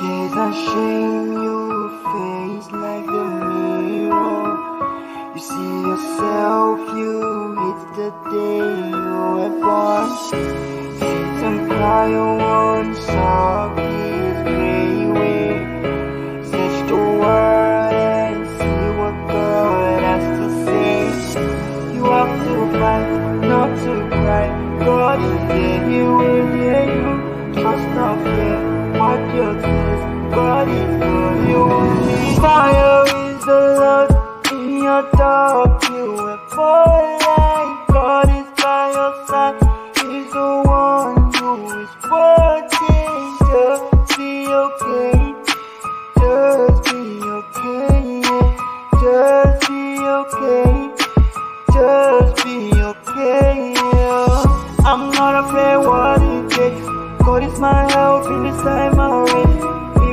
Tears and shame your face like the mirror. You see yourself, you hate the day you were born. Sit and cry on one sob his grey way. Search the world and see what God has to say. You have to fight, not to cry. God is there, He will hear you. Trust not fear, wipe your tears. God is good, you only. Fire is the Lord in your dark, you will fall like. God is by your side, He's the one who is watching. Just be okay, just be okay, yeah. Just be okay, just be okay, yeah. I'm not afraid what it takes. God is my help in this time of race.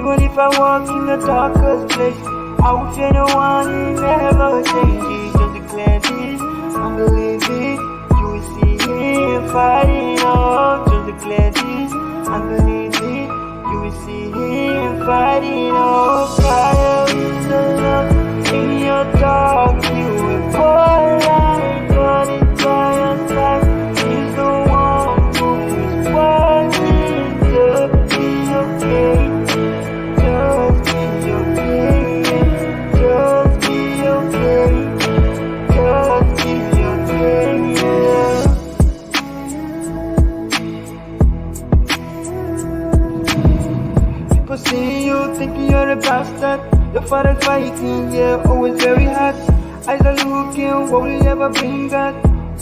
Even if I walk in the darkest place, I will fear no one, He never changes. Just declare this and believe it. You will see Him fighting off. Just declare this and believe it. You will see Him fighting off. Fire is the love in your dark, you will fall like. God is by your side, He's the one who is watching. Just be okay, just be okay, just be okay, just be okay, yeah. People see you thinking you're a bastard. Your father fighting, yeah, always very hard. Eyes are looking, what will you ever bring back?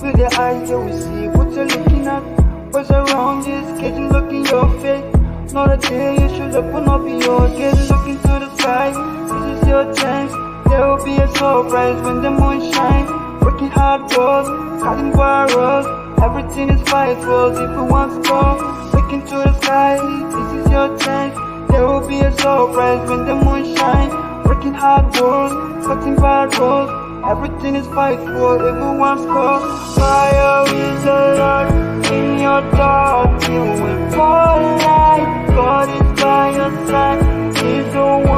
With their eyes, you will see what you're looking at. What's around this, get you look in your face. Not a day you should open up your gaze. Look into the sky, this is your chance. There will be a surprise when the moon shines. Working hard work, cutting barrels. Everything is vital if you want to go. Look into the sky, this is your chance. There will be a surprise when the moon shines. Working hard work, cutting barrels. Everything is fightful, everyone's called. Fire is the Lord in your dark, you will fall like. God is by your side, He's the one